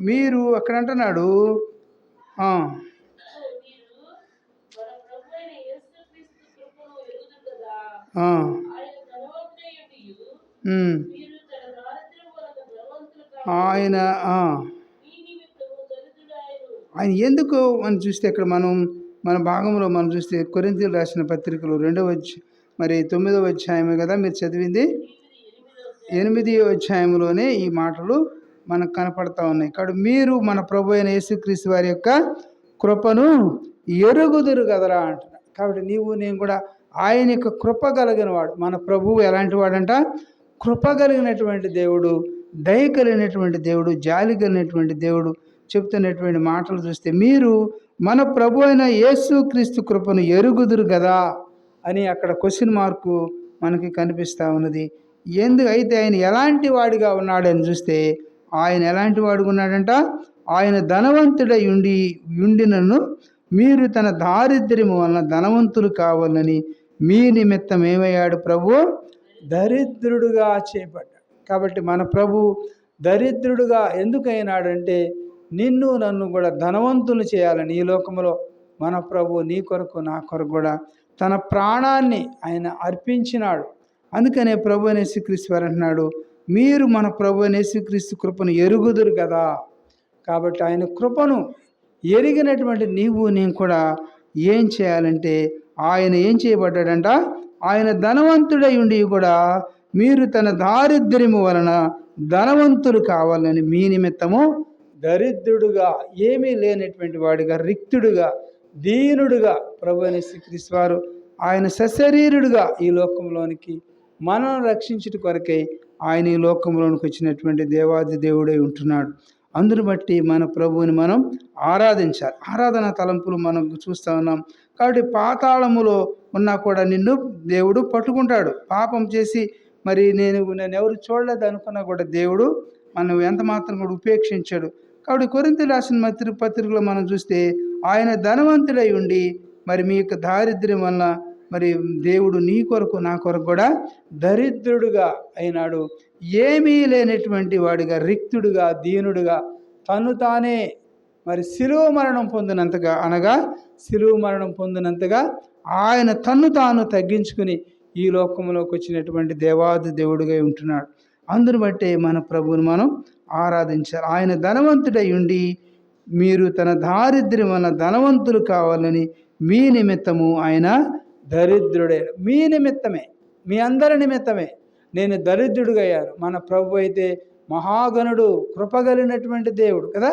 మీరు అక్కడ అంటున్నాడు, ఆయన ఎందుకు అని చూస్తే ఇక్కడ మన భాగంలో మనం చూస్తే కొరింథీయులు రాసిన పత్రికలు 9వ అధ్యాయమే కదా మీరు చదివింది. 8వ అధ్యాయంలోనే ఈ మాటలు మనకు కనపడతా ఉన్నాయి. ఇక్కడ మీరు మన ప్రభు అయిన యేసుక్రీస్తు వారి యొక్క కృపను ఎరుగుదురు కదరా అంటున్నారు. కాబట్టి నీవు నేను కూడా ఆయన యొక్క కృప కలిగిన వాడు. మన ప్రభువు ఎలాంటి వాడంట? కృప కలిగినటువంటి దేవుడు, దయ కలిగినటువంటి దేవుడు, జాలి కలిగినటువంటి దేవుడు. చెప్తున్నటువంటి మాటలు చూస్తే మీరు మన ప్రభు అయిన యేసుక్రీస్తు కృపను ఎరుగుదురు కదా అని అక్కడ క్వశ్చన్ మార్కు మనకి కనిపిస్తూ ఉన్నది. అయితే ఆయన ఎలాంటి వాడిగా ఉన్నాడని చూస్తే ఆయన ఎలాంటి వాడుగా ఉన్నాడంట? ఆయన ధనవంతుడై ఉండినను మీరు తన దారిద్ర్యము వలన ధనవంతులు కావాలని మీ నిమిత్తం ఏమయ్యాడు? ప్రభు దరిద్రుడుగా చేపట్టాడు. కాబట్టి మన ప్రభు దరిద్రుడుగా ఎందుకు అయినాడంటే నిన్ను నన్ను కూడా ధనవంతులు చేయాలని ఈ లోకంలో మన ప్రభు నీ కొరకు నా కొరకు కూడా తన ప్రాణాన్ని ఆయన అర్పించినాడు. అందుకనే ప్రభు యేసుక్రీస్తు వారు అంటున్నాడు, మీరు మన ప్రభువైన యేసుక్రీస్తు కృపను ఎరుగుదురు కదా. కాబట్టి ఆయన కృపను ఎరిగినటువంటి నీవు నేను కూడా ఏం చేయాలంటే, ఆయన ఏం చేయబడ్డాడంట, ఆయన ధనవంతుడై ఉండి కూడా మీరు తన దారిద్ర్యము వలన ధనవంతులు కావాలని మీ నిమిత్తము దరిద్రుడుగా, ఏమీ లేనటువంటి వాడిగా, రిక్తుడుగా, దీనుడుగా ప్రభువైన యేసుక్రీస్తు వారు ఆయన సశరీరుడుగా ఈ లోకంలోనికి మనల్ని రక్షించుట కొరకై ఆయన ఈ లోకంలోనికి వచ్చినటువంటి దేవాది దేవుడై ఉంటున్నాడు. అందును బట్టి మన ప్రభువుని మనం ఆరాధించాలి. ఆరాధన తలంపులు మనం చూస్తూ ఉన్నాం. కాబట్టి పాతాళములో ఉన్నా కూడా నిన్ను దేవుడు పట్టుకుంటాడు. పాపం చేసి మరి నేను ఎవరు చూడలేదు అనుకున్నా కూడా దేవుడు మనం ఎంత మాత్రం కూడా ఉపేక్షించాడు. కాబట్టి కొరింథీయులకు రాసిన పత్రికలో మనం చూస్తే ఆయన ధనవంతుడై ఉండి మరి మీ యొక్క దారిద్ర్యం వల్ల మరి దేవుడు నీ కొరకు నా కొరకు కూడా దరిద్రుడుగా అయినాడు. ఏమీ లేనటువంటి వాడిగా, రిక్తుడుగా, దీనుడుగా తను తానే మరి శిలువ మరణం పొందినంతగా, అనగా శిలువ మరణం పొందినంతగా ఆయన తన్ను తాను తగ్గించుకుని ఈ లోకంలోకి వచ్చినటువంటి దేవాది దేవుడిగా ఉంటున్నాడు. అందును బట్టే మన ప్రభువుని మనం ఆరాధించాలి. ఆయన ధనవంతుడై ఉండి మీరు తన దారిద్ర్యం వలన ధనవంతులు కావాలని మీ నిమిత్తము ఆయన దరిద్రుడే. మీ నిమిత్తమే, మీ అందరి నిమిత్తమే నేను దరిద్రుడుగా అయ్యాను. మన ప్రభు అయితే మహాగణుడు, కృపగలిగినటువంటి దేవుడు కదా.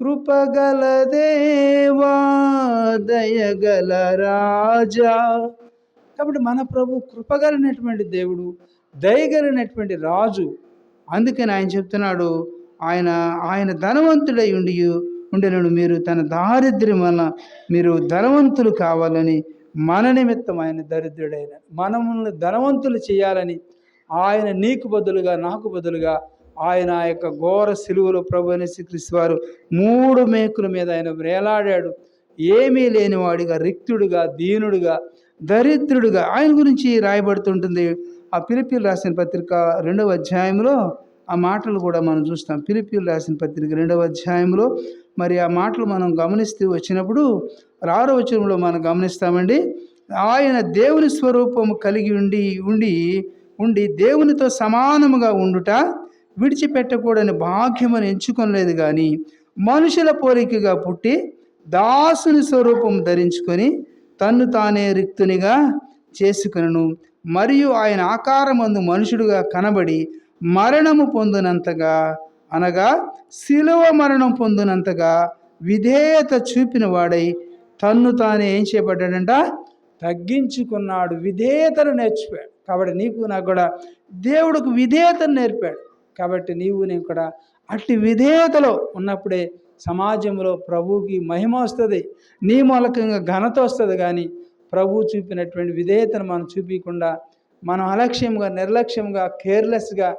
కృపగల దేవా, దయగల రాజా. కాబట్టి మన ప్రభు కృపగలిగినటువంటి దేవుడు, దయగలిగినటువంటి రాజు. అందుకని ఆయన చెప్తున్నాడు, ఆయన ధనవంతుడై ఉండెను మీరు తన దారిద్ర్యం వలన మీరు ధనవంతులు కావాలని మన నిమిత్తం ఆయన దరిద్రుడైన మనల్ని ధనవంతులు చేయాలని ఆయన నీకు బదులుగా, నాకు బదులుగా ఆయన ఆ యొక్క ఘోర సిలువలో ప్రభువైన యేసుక్రీస్తు వారు 3 మేకుల మీద ఆయన వేలాడాడు. ఏమీ లేనివాడిగా, రిక్తుడుగా, దీనుడుగా, దరిద్రుడుగా ఆయన గురించి రాయబడుతుంటుంది. ఆ ఫిలిప్పీయులకు రాసిన పత్రిక 2వ అధ్యాయంలో ఆ మాటలు కూడా మనం చూస్తాం. ఫిలిప్పీయులకు రాసిన పత్రిక 2వ అధ్యాయంలో మరి ఆ మాటలు మనం గమనిస్తూ వచ్చినప్పుడు 6వ వచనంలో మనం గమనిస్తామండి. ఆయన దేవుని స్వరూపము కలిగి ఉండి దేవునితో సమానముగా ఉండుట విడిచిపెట్టకూడని భాగ్యమని ఎంచుకొనలేదు, కానీ మనుషుల పోలికగా పుట్టి దాసుని స్వరూపం ధరించుకొని తన్ను తానే రిక్తునిగా చేసుకొనెను. మరియు ఆయన ఆకారమందు మనుషుడుగా కనబడి మరణము పొందినంతగా, అనగా శిలువ మరణం పొందినంతగా విధేయత చూపిన వాడై తన్ను తానే ఏం చేయబడ్డాడంట, తగ్గించుకున్నాడు. విధేయతను నేర్చిపోయాడు. కాబట్టి నీకు నాకు కూడా దేవుడికి విధేయతను నేర్పాడు. కాబట్టి నీవు నేను కూడా అట్టి విధేయతలో ఉన్నప్పుడే సమాజంలో ప్రభువుకి మహిమ వస్తుంది, నీ మూలకంగా ఘనత వస్తుంది. కానీ ప్రభువు చూపినటువంటి విధేయతను మనం చూపించకుండా మనం అలక్ష్యంగా, నిర్లక్ష్యంగా, కేర్లెస్గా,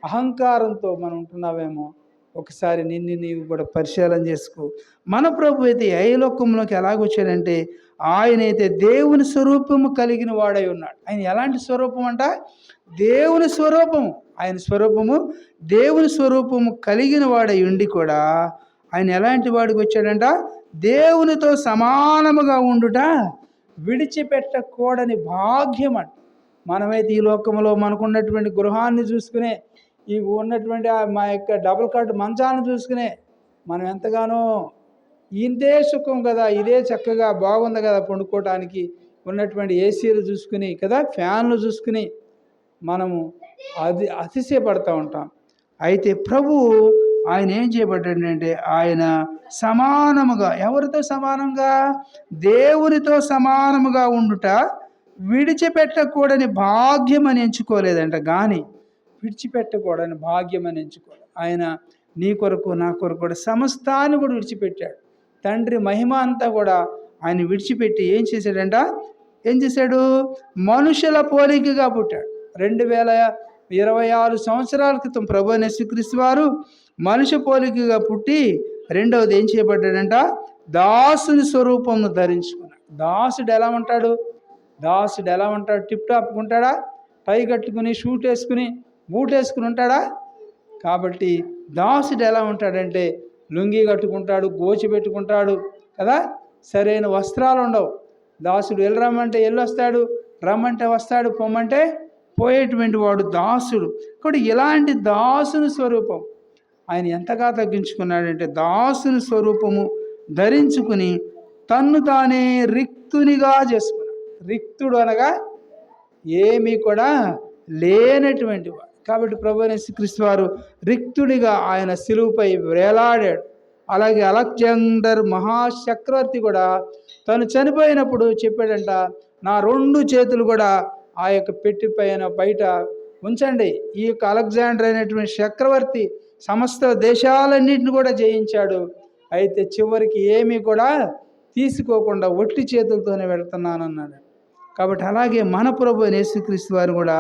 అహంకారంతో మనం ఉంటున్నావేమో. ఒకసారి నీవు కూడా పరిశీలన చేసుకో. మన ప్రభు అయితే ఏ లోకంలోకి ఎలాగొచ్చాడంటే, ఆయన అయితే దేవుని స్వరూపము కలిగిన వాడై ఉన్నాడు. ఆయన ఎలాంటి స్వరూపం అంట, దేవుని స్వరూపము. ఆయన స్వరూపము దేవుని స్వరూపము కలిగిన వాడై ఉండి కూడా ఆయన ఎలాంటి వాడికి వచ్చాడంట, దేవునితో సమానముగా ఉండుట విడిచిపెట్టకూడని భాగ్యం అంట. మనమైతే ఈ లోకంలో మనకున్నటువంటి గృహాన్ని చూసుకునే, ఈ ఉన్నటువంటి మా యొక్క డబుల్ కాట్ మంచాన్ని చూసుకునే మనం ఎంతగానో ఇంతే సుఖం కదా, ఇదే చక్కగా బాగుంది కదా పండుకోవటానికి, ఉన్నటువంటి ఏసీలు చూసుకుని కదా, ఫ్యాన్లు చూసుకుని మనము అతిశయపడుతూ ఉంటాం. అయితే ప్రభు ఆయన ఏం చేయబడ్డాడంటే, ఆయన సమానముగా, ఎవరితో సమానంగా, దేవునితో సమానముగా ఉండుట విడిచిపెట్టకూడని భాగ్యం అని ఎంచుకోలేదంట. కానీ విడిచిపెట్టకూడని భాగ్యం అని ఎంచుకోలేదు. ఆయన నీ కొరకు నా కొరకు కూడా సమస్తాన్ని కూడా విడిచిపెట్టాడు. తండ్రి మహిమ అంతా కూడా ఆయన విడిచిపెట్టి ఏం చేశాడు, మనుషుల పోలికగా పుట్టాడు. 2026 సంవత్సరాల క్రితం ప్రభువైన యేసుక్రీస్తు వారు మనుష్య పోలికగా పుట్టి, రెండవది ఏం చేయబడ్డాడంట, దాసుని స్వరూపంను ధరించుకున్నాడు. దాసుడు ఎలా ఉంటాడు? టిప్ టాప్గా ఉంటాడా? టై కట్టుకుని, షూట్ వేసుకుని, బూట్ వేసుకుని ఉంటాడా? కాబట్టి దాసుడు ఎలా ఉంటాడంటే, లుంగి కట్టుకుంటాడు, గోచి పెట్టుకుంటాడు కదా, సరైన వస్త్రాలు ఉండవు. దాసుడు వెళ్ళి రమ్మంటే వెళ్ళొస్తాడు, రమ్మంటే వస్తాడు, పొమ్మంటే పోయేటువంటి వాడు దాసుడు. కాబట్టి ఇలాంటి దాసుని స్వరూపం ఆయన ఎంతగా తగ్గించుకున్నాడంటే, దాసుని స్వరూపము ధరించుకుని తన్ను తానే రిక్తునిగా చేసుకున్నాడు. రిక్తుడు అనగా ఏమీ కూడా లేనటువంటి వాడు. కాబట్టి ప్రభువైన యేసుక్రీస్తు వారు రిక్తుడిగా ఆయన శిలువపై వేలాడాడు. అలాగే అలెగ్జాండర్ మహాచక్రవర్తి కూడా తను చనిపోయినప్పుడు చెప్పాడంట, నా 2 చేతులు కూడా ఆ యొక్క పెట్టి పైన బయట ఉంచండి. ఈ యొక్క అలెగ్జాండర్ అనేటువంటి చక్రవర్తి సమస్త దేశాలన్నింటిని కూడా జయించాడు. అయితే చివరికి ఏమీ కూడా తీసుకోకుండా ఒట్టి చేతులతోనే వెళ్తున్నానన్నాడు. కాబట్టి అలాగే మన ప్రభువైన యేసుక్రీస్తు వారు కూడా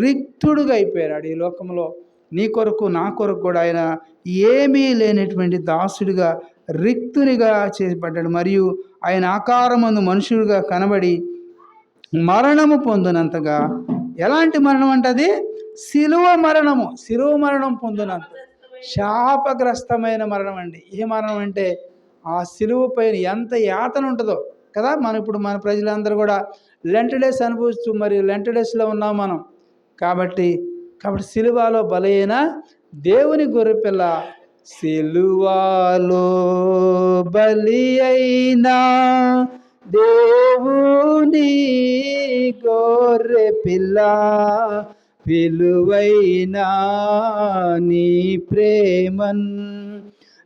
రిక్తుడుగా అయిపోయాడు. ఈ లోకంలో నీ కొరకు నా కొరకు కూడా ఆయన ఏమీ లేనటువంటి దాసుడిగా రిక్తునిగా చేయబడ్డాడు. మరియు ఆయన ఆకారమందు మనుషుడిగా కనబడి మరణము పొందినంతగా, ఎలాంటి మరణం అంటే అది శిలువ మరణము. శిలువ మరణం పొందినంత శాపగ్రస్తమైన మరణం అండి. ఏ మరణం అంటే ఆ శిలువ పైన ఎంత యాతన ఉంటుందో కదా. ఇప్పుడు మన ప్రజలందరూ కూడా లెంట్ డేస్ అనుభవిస్తూ మరి లెంట్ డేస్లో ఉన్నాం మనం. కాబట్టి సిలువలో బలైన దేవుని గొర్రెపిల్ల, సిలువలో బలి అయినా దేవుని గొర్రెపిల్ల, విలువైన నీ ప్రేమన్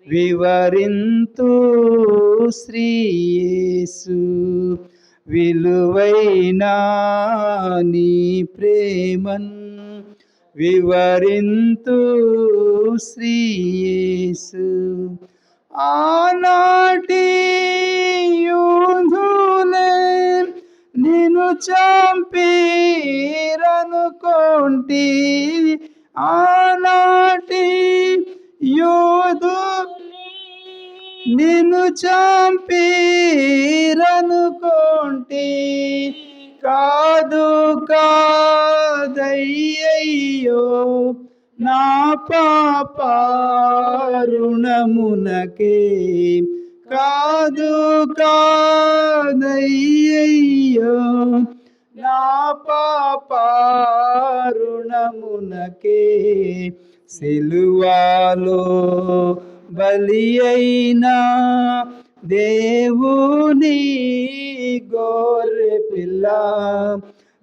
వివరింతు శ్రీ యేసు, విలువైన నీ ప్రేమన్ వివరింతు శ్రీ యేసు. ఆనాటి యూదులే నిన్ను చంపిరనుకోంటి, ఆనాటి యూదులే నిన్ను చంపిరనుకోంటి, కాదు కాదయ్యయ్యో నా పాపరుణమునకే, కాదు కాదయ్యయ్యో నా పాపరుణమునకే, సిలువలో బలి అయినా దేవుని గొర్రెపిల్ల,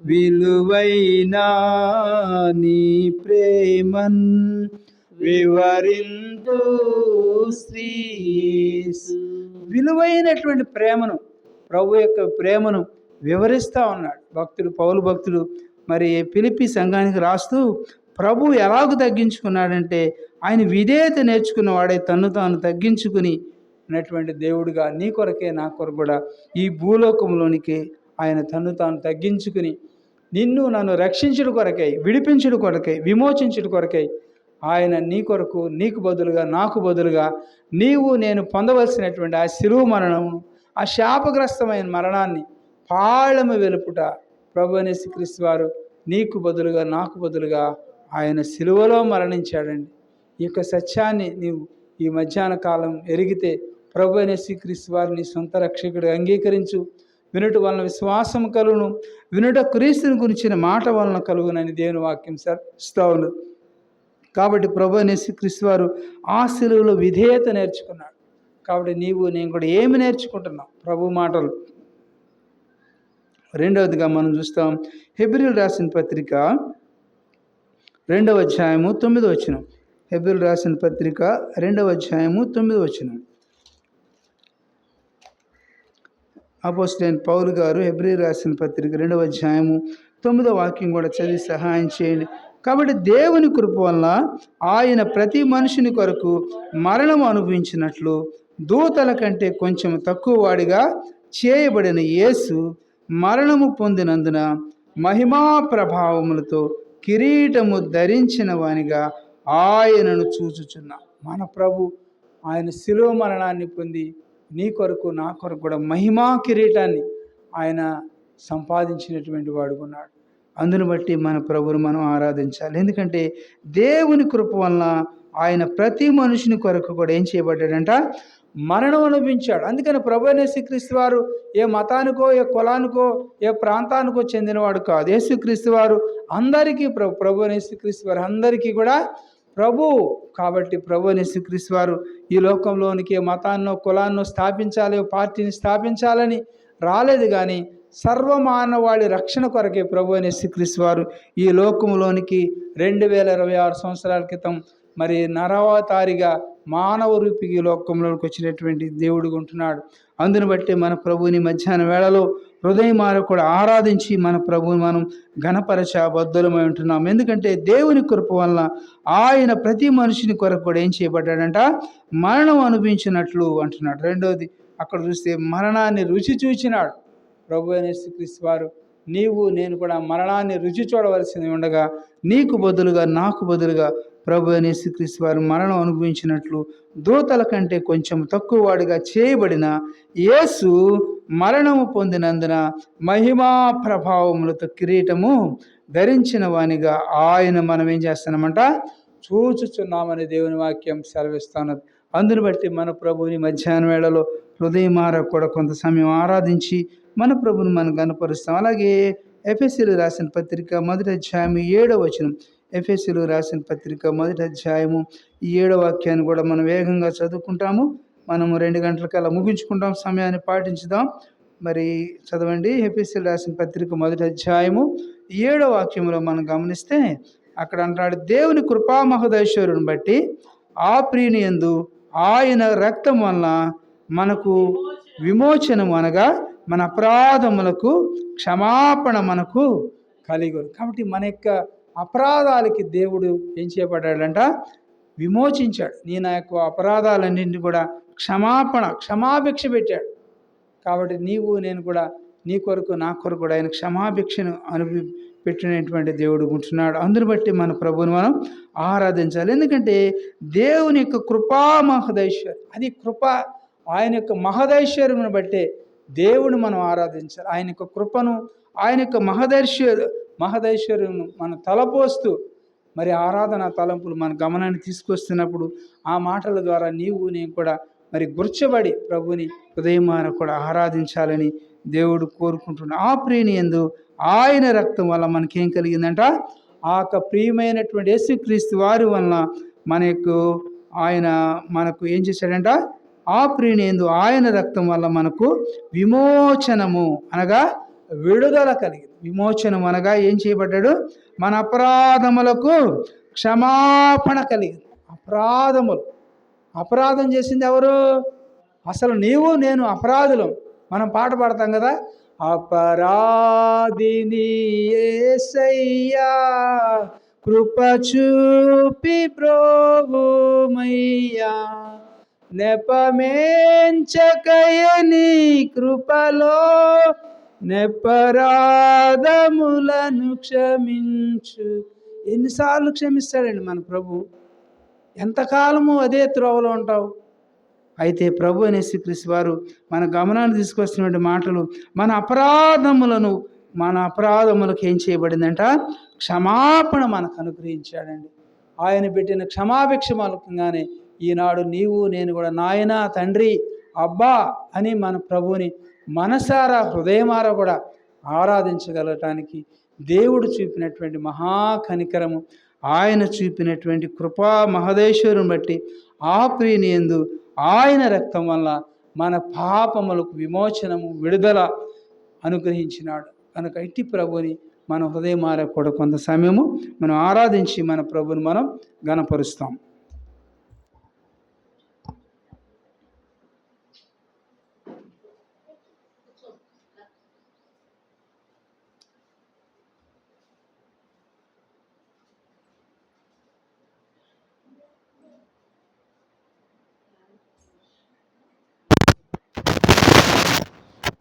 విలువైన నీ ప్రేమన్ వివరింతు శ్రీ యేసు. విలువైనటువంటి ప్రేమను, ప్రభు యొక్క ప్రేమను వివరిస్తూ ఉన్నాడు పౌలు భక్తుడు. మరి ఫిలిప్పీ సంఘానికి రాస్తూ ప్రభు ఎలాగ తగ్గించుకున్నాడంటే, ఆయన విధేయత నేర్చుకున్నవాడే తన్ను తాను తగ్గించుకుని ఉన్నటువంటి దేవుడుగా నీ కొరకే నా కొరకు కూడా ఈ భూలోకంలోనికి ఆయన తన్ను తాను తగ్గించుకుని నిన్ను నన్ను రక్షించుడు కొరకై, విడిపించుడు కొరకై, విమోచించుడు కొరకై ఆయన నీ కొరకు, నీకు బదులుగా, నాకు బదులుగా నీవు నేను పొందవలసినటువంటి ఆ శిలువ మరణమును, ఆ శాపగ్రస్తమైన మరణాన్ని పాళము వెలుపుట ప్రభువైన యేసుక్రీస్తు వారు నీకు బదులుగా, నాకు బదులుగా ఆయన శిలువలో మరణించాడండి. ఈ యొక్క సత్యాన్ని నీవు ఈ మధ్యాహ్న కాలం ఎరిగితే ప్రభువైన యేసుక్రీస్తు వారిని సొంత రక్షకుడు అంగీకరించు. వినుట వలన విశ్వాసం కలుగును, వినుట క్రీస్తుని గురించిన మాట వలన కలుగునని దేవుని వాక్యం సెలవిస్తూ ఉన్నది. కాబట్టి ప్రభువైన యేసుక్రీస్తు వారు ఆ శిలువలో విధేయత నేర్చుకున్నాడు. కాబట్టి నీవు నేను కూడా ఏమి నేర్చుకుంటున్నాం ప్రభు మాటలు. రెండవదిగా మనం చూస్తాం హెబ్రీయులు రాసిన పత్రిక 2వ అధ్యాయము 9వ వచనం. హెబ్రీయులు రాసిన పత్రిక 2వ అధ్యాయము 9వ వచనం. అపోస్తలుడైన పౌలు గారు హెబ్రీయులు రాసిన పత్రిక 2వ అధ్యాయము 9వ వాక్యం కూడా చదివి సహాయం చేయండి. కాబట్టి దేవుని కృప వల్ల ఆయన ప్రతి మనుషుని కొరకు మరణం అనుభవించినట్లు దూతల కంటే కొంచెం తక్కువ వాడిగా చేయబడిన యేసు మరణము పొందినందున మహిమా ప్రభావములతో కిరీటము ధరించిన వానిగా ఆయనను చూచుచున్నాం. మన ప్రభు ఆయన శిలువ మరణాన్ని పొంది నీ కొరకు నా కొరకు కూడా మహిమా కిరీటాన్ని ఆయన సంపాదించినటువంటి వాడుకున్నాడు. అందును బట్టి మన ప్రభువును మనం ఆరాధించాలి. ఎందుకంటే దేవుని కృప వలన ఆయన ప్రతి మనుషుని కొరకు కూడా ఏం చేయబడ్డాడంట, మరణం అనుభవించాడు. అందుకని ప్రభు అయిన యేసుక్రీస్తు వారు ఏ మతానికో, ఏ కులానికో, ఏ ప్రాంతానికో చెందినవాడు కాదు. యేసుక్రీస్తు వారు అందరికీ ప్రభు అయిన యేసుక్రీస్తు వారు అందరికీ కూడా ప్రభు. కాబట్టి ప్రభు అయిన యేసుక్రీస్తు వారు ఈ లోకంలోనికి మతాన్నో కులాన్నో స్థాపించాలి, పార్టీని స్థాపించాలని రాలేదు. కానీ సర్వమానవాళి రక్షణ కొరకే ప్రభు అయిన యేసుక్రీస్తు వారు ఈ లోకంలోనికి 2026 సంవత్సరాల క్రితం మరి నరవతారిగా మానవ రూపికి లోకంలోకి వచ్చినటువంటి దేవుడిగా ఉంటున్నాడు. అందుని బట్టి మన ప్రభువుని మధ్యాహ్న వేళలో హృదయమార కూడా ఆరాధించి మన ప్రభువుని మనం ఘనపరచబద్ధులమై ఉంటున్నాం. ఎందుకంటే దేవుని కృప వలన ఆయన ప్రతి మనిషిని కొరకు కూడా ఏం చేయబడ్డాడంట, మరణం అనుభవించినట్లు అంటున్నాడు. రెండోది అక్కడ చూస్తే మరణాన్ని రుచి చూచినాడు ప్రభు అయిన యేసుక్రీస్తు వారు. నీవు నేను కూడా మరణాన్ని రుచి చూడవలసింది ఉండగా నీకు బదులుగా నాకు బదులుగా ప్రభు అయిన యేసుక్రీస్తు వారు మరణం అనుభవించినట్లు దూతల కంటే కొంచెం తక్కువ వాడిగా చేయబడిన యేసు మరణము పొందినందున మహిమా ప్రభావములతో కిరీటము ధరించిన వానిగా ఆయన మనం ఏం చేస్తున్నామంట, చూచుచున్నామని దేవుని వాక్యం సెలవిస్తున్నది. అందుని బట్టి మన ప్రభుని మధ్యాహ్న వేళలో హృదయమార కూడా కొంత సమయం ఆరాధించి మన ప్రభుని మనం గనపరుస్తాం. అలాగే ఎఫెసీలు రాసిన పత్రిక 1వ అధ్యాయం 7వ వచనం, ఎఫెసీలు రాసిన పత్రిక 1వ అధ్యాయము 7వ వాక్యాన్ని కూడా మనం వేగంగా చదువుకుంటాము. మనము 2 గంటలకల్లా ముగించుకుంటాం. సమయాన్ని పాటించుదాం. మరి చదవండి. ఎఫెసీలు రాసిన పత్రిక 1వ అధ్యాయము 7వ వాక్యంలో మనం గమనిస్తే అక్కడ అంటాడు, దేవుని కృపా మహదైశ్వర్యం బట్టి ఆ ప్రియుని యందు ఆయన రక్తం వలన మనకు విమోచనము, అనగా మన అపరాధములకు క్షమాపణ మనకు కలిగరు. కాబట్టి మన యొక్క అపరాధాలకి దేవుడు ఏం చేయబడ్డాడంట, విమోచించాడు. నా యొక్క అపరాధాలన్నింటినీ కూడా క్షమాభిక్ష పెట్టాడు. కాబట్టి నీవు నేను కూడా నీ కొరకు నా కొరకు కూడా ఆయన క్షమాభిక్షను పెట్టినటువంటి దేవుడు ఉంటున్నాడు. అందుని బట్టి మన ప్రభువుని మనం ఆరాధించాలి. ఎందుకంటే దేవుని యొక్క కృపా మహదైశ్వర్యం, అది కృప, ఆయన యొక్క మహదైశ్వర్యమును బట్టే దేవుని మనం ఆరాధించాలి. ఆయన యొక్క కృపను, ఆయన యొక్క మహదైశ్వర్యమును మనం తలపోస్తూ మరి ఆరాధన తలంపులు మన గమనాన్ని తీసుకొస్తున్నప్పుడు ఆ మాటల ద్వారా నీవు నేను కూడా మరి గుర్చబడి ప్రభుని హృదయమాన కూడా ఆరాధించాలని దేవుడు కోరుకుంటున్నాడు. ఆ ప్రియుని యందు ఆయన రక్తం వల్ల మనకేం కలిగిందంట, ఆ ప్రియమైనటువంటి యేసుక్రీస్తు వారి వలన ఆయన మనకు ఏం చేశాడంట, ఆ ప్రియుని యందు ఆయన రక్తం వల్ల మనకు విమోచనము, అనగా విడుదల కలిగింది. విమోచనం అనగా ఏం చేయబడ్డాడు, మన అపరాధములకు క్షమాపణ కలిగింది. అపరాధం చేసింది ఎవరు? అసలు నీవు నేను అపరాధులం. మనం పాట పాడతాం కదా, అపరాధిని యేసయ్యా కృప చూపి బ్రోవుమయ్యా, నెపమెంచకయని కృపలో నెపరాధములను క్షమించు. ఎన్నిసార్లు క్షమిస్తాడండి మన ప్రభు? ఎంతకాలము అదే త్రోవలో ఉంటావు? అయితే ప్రభు అయిన యేసుక్రీస్తు వారు మన గమనాన్ని తీసుకొస్తున్నటువంటి మాటలు, మన అపరాధములకు ఏం చేయబడిందంట, క్షమాపణ మనకు అనుగ్రహించాడండి. ఆయన పెట్టిన క్షమాభిక్ష మూలకంగానే ఈనాడు నీవు నేను కూడా నాయనా, తండ్రి, అబ్బా అని మన ప్రభుని మనసారా హృదయమారా కూడా ఆరాధించగలటానికి దేవుడు చూపినటువంటి మహాకనికరము, ఆయన చూపినటువంటి కృపా మహదేశ్వరుని బట్టి ఆ ప్రియుని యందు ఆయన రక్తం వల్ల మన పాపములకు విమోచనము, విడుదల అనుగ్రహించినాడు. కనుక ఇట్టి ప్రభుని మన హృదయమారా కూడా కొంత సమయము మనం ఆరాధించి మన ప్రభుని మనం ఘనపరుస్తాం.